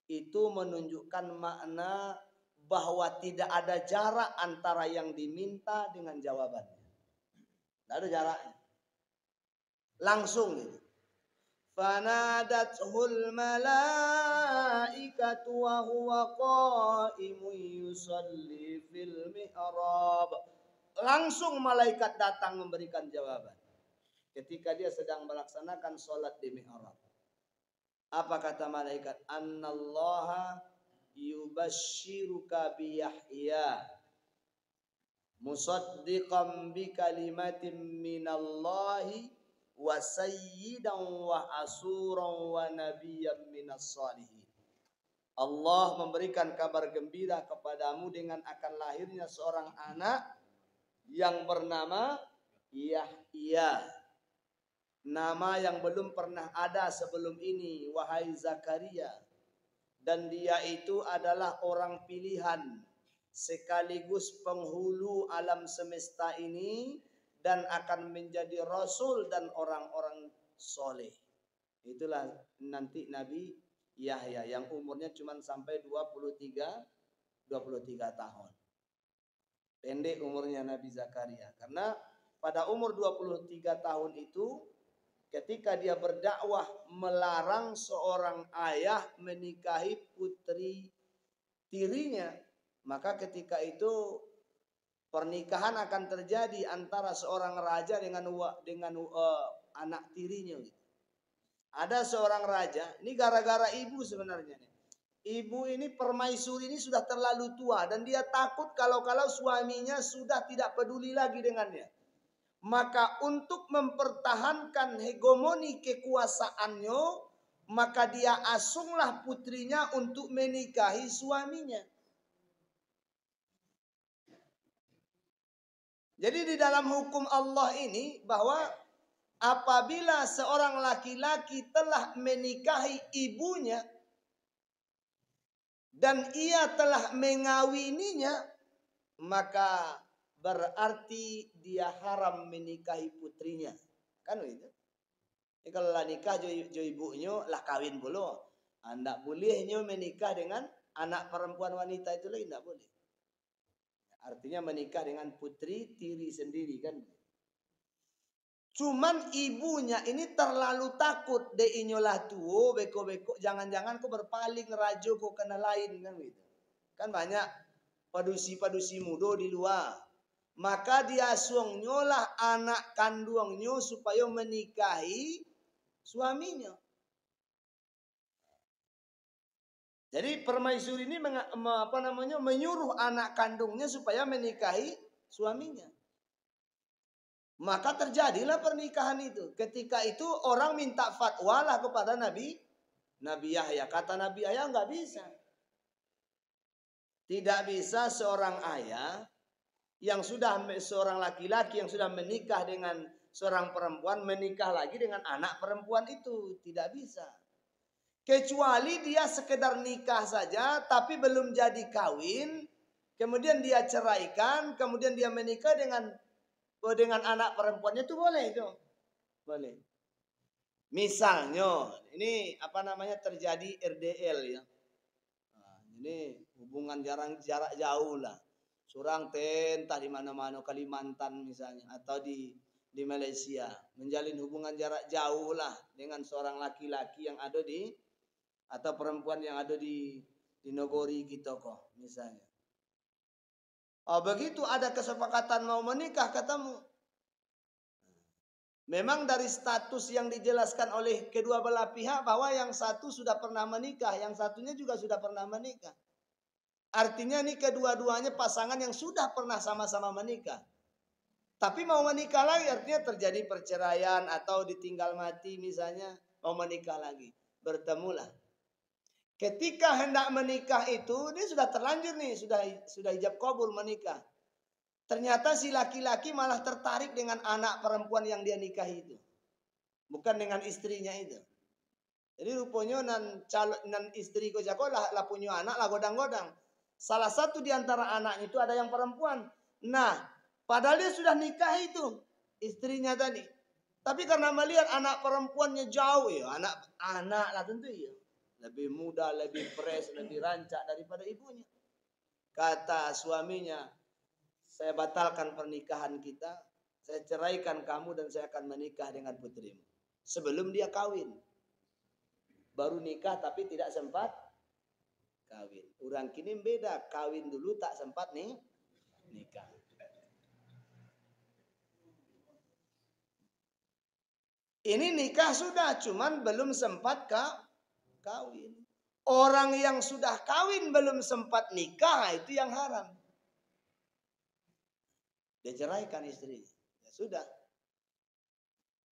A: Itu menunjukkan makna bahwa tidak ada jarak antara yang diminta dengan jawabannya. Tidak ada jaraknya. Langsung gitu. Fanadathul malaikatu wa huwa qa'imun yusalli fil mihrab. Langsung malaikat datang memberikan jawaban ketika dia sedang melaksanakan sholat di mihrab. Apa kata malaikat? Annallaha yubashshiruka bi Yahya musaddiqan bi kalimatin minallahi wa sayyidan wa asuran wa nabiyyan minas salihin. Allah memberikan kabar gembira kepadamu dengan akan lahirnya seorang anak yang bernama Yahya. Nama yang belum pernah ada sebelum ini, wahai Zakaria. Dan dia itu adalah orang pilihan sekaligus penghulu alam semesta ini dan akan menjadi rasul dan orang-orang soleh. Itulah nanti Nabi Yahya yang umurnya cuma sampai 23 tahun. Pendek umurnya Nabi Zakaria. Karena pada umur 23 tahun itu ketika dia berdakwah melarang seorang ayah menikahi putri tirinya, maka ketika itu pernikahan akan terjadi antara seorang raja dengan anak tirinya. Ada seorang raja, ini gara-gara ibu sebenarnya. Ibu ini permaisuri ini sudah terlalu tua dan dia takut kalau suaminya sudah tidak peduli lagi dengannya. Maka untuk mempertahankan hegemoni kekuasaannya, maka dia asunglah putrinya untuk menikahi suaminya. Jadi di dalam hukum Allah ini bahwa apabila seorang laki-laki telah menikahi ibunya dan ia telah mengawininya, maka berarti dia haram menikahi putrinya. Kan begitu? Jadi kalau lah nikah jo ibunya lah kawin pula. Anda bolehnya menikah dengan anak perempuan wanita itu lagi tidak boleh. Artinya menikah dengan putri tiri sendiri kan. Cuman ibunya ini terlalu takut de inyolah tuo beko-beko jangan-jangan kau berpaling rajo kau kena lain kan gitu. Kan banyak padusi muda di luar. Maka dia suongnyolah anak kandungnya supaya menikahi suaminya. Jadi permaisuri ini menyuruh anak kandungnya supaya menikahi suaminya. Maka terjadilah pernikahan itu. Ketika itu orang minta fatwa lah kepada Nabi Yahya. Kata Nabi Yahya nggak bisa. Tidak bisa seorang ayah yang sudah seorang laki-laki yang sudah menikah dengan seorang perempuan menikah lagi dengan anak perempuan itu. Tidak bisa. Kecuali dia sekedar nikah saja tapi belum jadi kawin, kemudian dia ceraikan, kemudian dia menikah dengan anak perempuannya itu boleh itu. Boleh. Misalnya ini terjadi RDL ya. Nah, ini hubungan jarak jauh lah. Surang entah di mana-mana Kalimantan misalnya atau di Malaysia menjalin hubungan jarak jauh lah dengan seorang laki-laki yang ada atau perempuan yang ada di negeri kita kok misalnya. Oh, begitu ada kesepakatan mau menikah katamu. Memang dari status yang dijelaskan oleh kedua belah pihak bahwa yang satu sudah pernah menikah, yang satunya juga sudah pernah menikah. Artinya ini kedua-duanya pasangan yang sudah pernah sama-sama menikah. Tapi mau menikah lagi artinya terjadi perceraian atau ditinggal mati misalnya mau menikah lagi. Bertemulah. Ketika hendak menikah itu, dia sudah terlanjur nih, sudah ijab kabul menikah. Ternyata si laki-laki malah tertarik dengan anak perempuan yang dia nikahi itu. Bukan dengan istrinya itu. Jadi rupanya nan istri ko jako lah punya anak lah godang-godang. Salah satu di antara anaknya itu ada yang perempuan. Nah, padahal dia sudah nikah itu istrinya tadi. Tapi karena melihat anak perempuannya jauh ya, anak lah tentu ya. Lebih muda, lebih fresh, lebih rancak daripada ibunya. Kata suaminya, saya batalkan pernikahan kita, saya ceraikan kamu dan saya akan menikah dengan putrimu. Sebelum dia kawin. Baru nikah tapi tidak sempat kawin. Orang kini beda, kawin dulu tak sempat nih nikah. Ini nikah sudah, cuman belum sempat kawin. Orang yang sudah kawin belum sempat nikah, itu yang haram. Dia ceraikan istrinya. Ya sudah.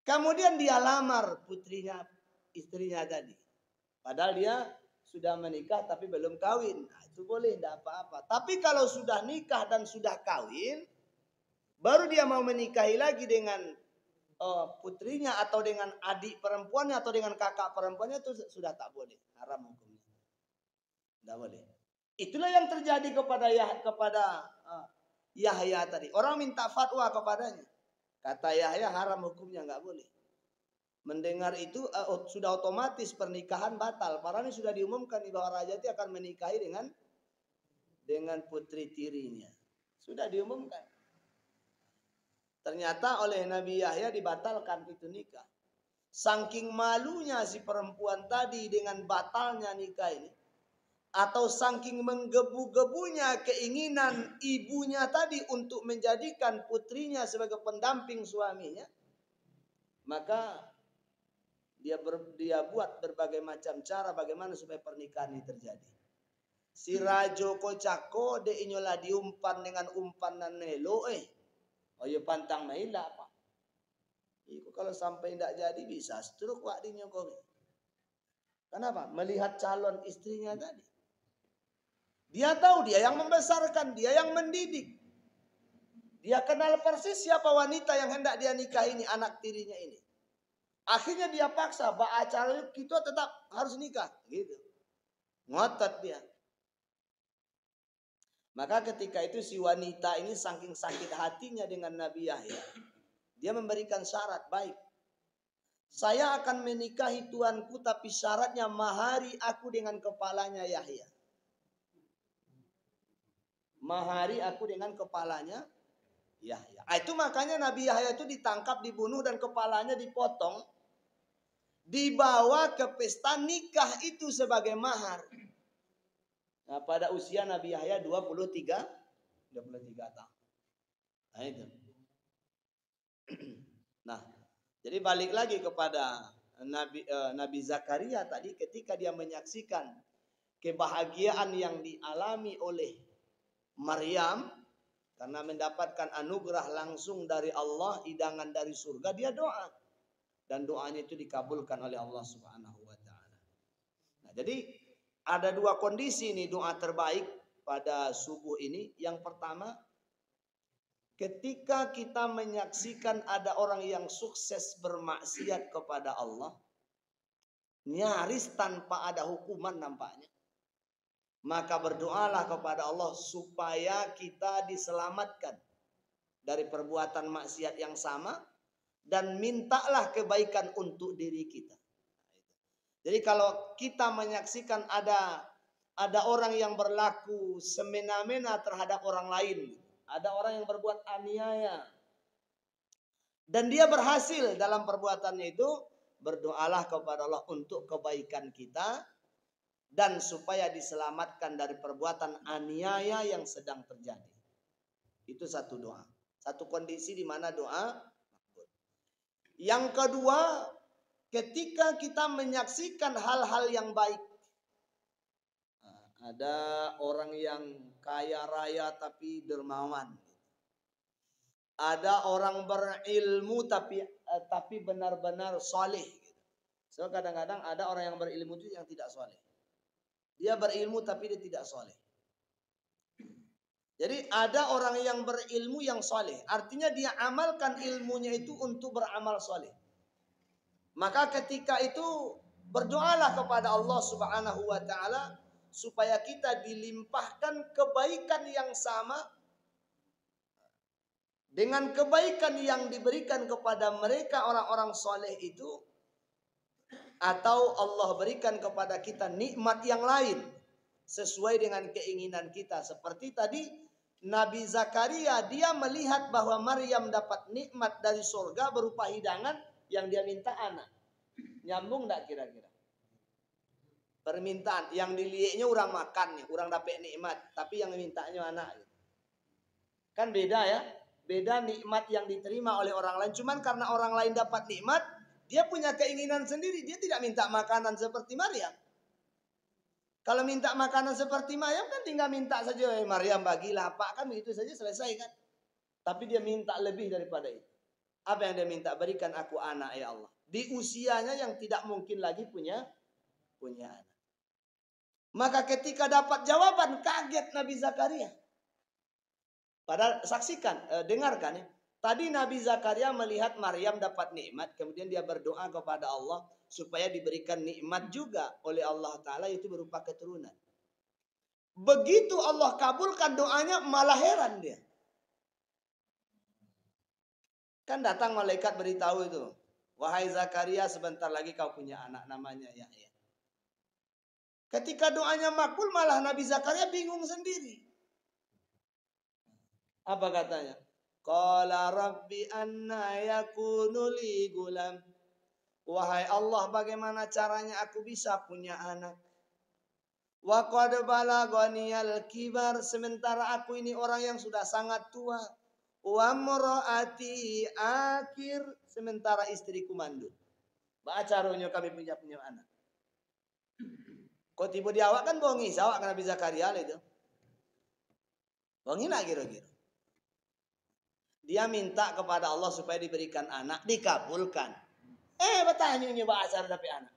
A: Kemudian dia lamar istrinya tadi. Padahal dia sudah menikah tapi belum kawin. Nah, itu boleh, tidak apa-apa. Tapi kalau sudah nikah dan sudah kawin, baru dia mau menikahi lagi dengan putrinya atau dengan adik perempuannya atau dengan kakak perempuannya, itu sudah tak boleh. Haram hukumnya. Tidak boleh. Itulah yang terjadi kepada Yahya tadi. Orang minta fatwa kepadanya. Kata Yahya haram hukumnya, nggak boleh. Mendengar itu sudah otomatis pernikahan batal. Karena ini sudah diumumkan bahwa raja itu akan menikahi dengan putri tirinya. Sudah diumumkan. Ternyata oleh Nabi Yahya dibatalkan itu nikah. Saking malunya si perempuan tadi dengan batalnya nikah ini, atau saking menggebu-gebunya keinginan ibunya tadi untuk menjadikan putrinya sebagai pendamping suaminya, maka dia buat berbagai macam cara bagaimana supaya pernikahan ini terjadi. Si rajo kocako de inyola diumpan dengan umpan nan nelo oyo pantang mahila apa. Iku kalau sampai tidak jadi bisa stroke wak dinyokori. Kenapa? Melihat calon istrinya tadi. Dia tahu dia yang membesarkan, dia yang mendidik. Dia kenal persis siapa wanita yang hendak dia nikah ini, anak tirinya ini. Akhirnya dia paksa, acara kita tetap harus nikah, gitu. Ngotot dia. Maka ketika itu si wanita ini saking sakit hatinya dengan Nabi Yahya, dia memberikan syarat baik. Saya akan menikahi tuanku tapi syaratnya mahari aku dengan kepalanya Yahya. Mahari aku dengan kepalanya Yahya. Itu makanya Nabi Yahya itu ditangkap, dibunuh dan kepalanya dipotong. Dibawa ke pesta nikah itu sebagai mahar. Nah, pada usia Nabi Yahya 23 tahun. Nah itu. Nah, jadi balik lagi kepada Nabi Zakaria tadi, ketika dia menyaksikan kebahagiaan yang dialami oleh Maryam karena mendapatkan anugerah langsung dari Allah, hidangan dari surga, dia doa. Dan doanya itu dikabulkan oleh Allah Subhanahu wa taala. Nah, jadi ada dua kondisi nih doa terbaik pada subuh ini. Yang pertama, ketika kita menyaksikan ada orang yang sukses bermaksiat kepada Allah, nyaris tanpa ada hukuman nampaknya, maka berdoalah kepada Allah supaya kita diselamatkan dari perbuatan maksiat yang sama, dan mintalah kebaikan untuk diri kita. Jadi kalau kita menyaksikan ada orang yang berlaku semena-mena terhadap orang lain, ada orang yang berbuat aniaya, dan dia berhasil dalam perbuatannya itu, berdoalah kepada Allah untuk kebaikan kita dan supaya diselamatkan dari perbuatan aniaya yang sedang terjadi. Itu satu doa, satu kondisi di mana doa. Yang kedua, ketika kita menyaksikan hal-hal yang baik. Ada orang yang kaya raya tapi dermawan. Ada orang berilmu tapi benar-benar soleh. So kadang-kadang ada orang yang berilmu itu yang tidak soleh. Dia berilmu tapi dia tidak soleh. Jadi ada orang yang berilmu yang soleh. Artinya dia amalkan ilmunya itu untuk beramal soleh. Maka ketika itu berdoalah kepada Allah Subhanahu wa taala supaya kita dilimpahkan kebaikan yang sama dengan kebaikan yang diberikan kepada mereka orang-orang soleh itu, atau Allah berikan kepada kita nikmat yang lain sesuai dengan keinginan kita. Seperti tadi Nabi Zakaria, dia melihat bahwa Maryam dapat nikmat dari surga berupa hidangan yang dia minta anak. Nyambung enggak kira-kira? Permintaan yang dilihatnya orang makan nih, orang dapat nikmat, tapi yang mintanya anak. Kan beda ya? Beda nikmat yang diterima oleh orang lain. Cuman karena orang lain dapat nikmat, dia punya keinginan sendiri. Dia tidak minta makanan seperti Maryam. Kalau minta makanan seperti Maryam kan tinggal minta saja, Maryam bagilah apa, kan begitu saja selesai kan. Tapi dia minta lebih daripada itu. Apa yang dia minta? Berikan aku anak ya Allah. Di usianya yang tidak mungkin lagi punya anak. Maka ketika dapat jawaban, kaget Nabi Zakaria. Padahal saksikan, dengarkan ya. Tadi Nabi Zakaria melihat Maryam dapat nikmat, kemudian dia berdoa kepada Allah supaya diberikan nikmat juga oleh Allah Ta'ala, itu berupa keturunan. Begitu Allah kabulkan doanya, malah heran dia. Kan datang malaikat beritahu itu, wahai Zakaria, sebentar lagi kau punya anak namanya Yahya. Ketika doanya makbul, malah Nabi Zakaria bingung sendiri. Apa katanya? Qala rabbi anna yakunu li gulam. Wahai Allah, bagaimana caranya aku bisa punya anak? Wa qad balaghaniyal kibar, sementara aku ini orang yang sudah sangat tua. Wa mraati akhir, sementara istriku mandul. Baca caranya kami punya anak. Kok tiba di awak kan bongi, sawak kan Nabi Zakaria itu. Bongi nak kira-kira. Dia minta kepada Allah supaya diberikan anak, dikabulkan. Bertanya bahasa tapi anak.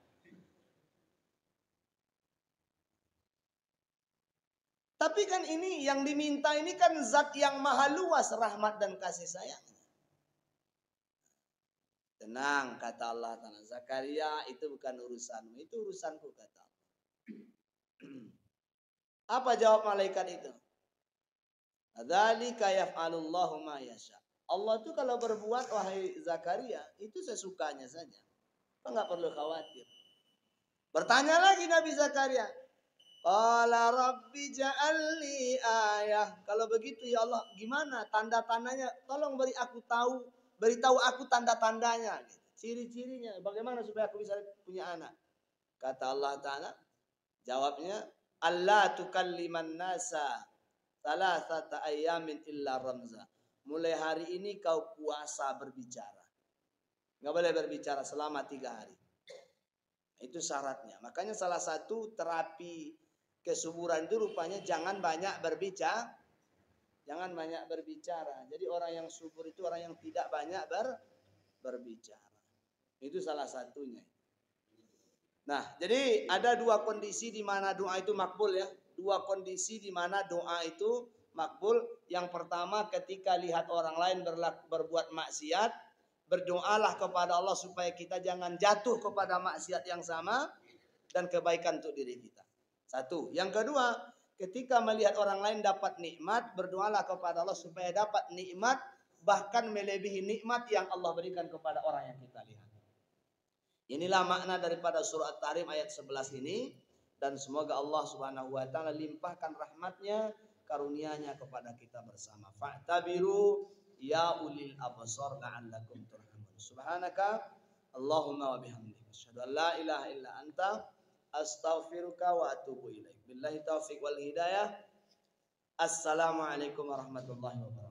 A: Tapi kan ini yang diminta ini kan zat yang maha luas rahmat dan kasih sayang. Tenang, kata Allah Ta'ala. Zakaria, itu bukan urusanmu, itu urusanku, kata Allah. Apa jawab malaikat itu? Dzalika yaf'alullahu ma yasha. Allah itu kalau berbuat, wahai Zakaria, itu sesukanya saja. Enggak perlu khawatir. Bertanya lagi Nabi Zakaria. Qala rabbi ja'alni ayah. Kalau begitu ya Allah, gimana tanda-tandanya? Tolong beritahu aku tanda-tandanya, ciri-cirinya. Bagaimana supaya aku bisa punya anak? Kata Allah Ta'ala, jawabnya, Allah tukalliman nasa thalathata ayamin illa ramza. Mulai hari ini kau puasa berbicara. Nggak boleh berbicara selama 3 hari. Itu syaratnya. Makanya salah satu terapi kesuburan itu rupanya jangan banyak berbicara. Jangan banyak berbicara. Jadi orang yang subur itu orang yang tidak banyak berbicara. Itu salah satunya. Nah, jadi ada 2 kondisi di mana doa itu makbul ya. 2 kondisi di mana doa itu makbul. Yang pertama ketika lihat orang lain berbuat maksiat, berdoalah kepada Allah supaya kita jangan jatuh kepada maksiat yang sama dan kebaikan untuk diri kita. 1. Yang kedua, ketika melihat orang lain dapat nikmat, berdoalah kepada Allah supaya dapat nikmat bahkan melebihi nikmat yang Allah berikan kepada orang yang kita lihat. Inilah makna daripada surah At-Tahrim ayat 11 ini, dan semoga Allah Subhanahu wa taala limpahkan rahmatnya, karunia-Nya kepada kita bersama. Fa'tabiru ya ulil absar la'allakum turhamun. Subhanaka Allahumma wa bihamdika asyhadu an la ilaha illa anta astaghfiruka wa atubu ilaik. Billahi taufiq wal hidayah. Assalamualaikum warahmatullahi wabarakatuh.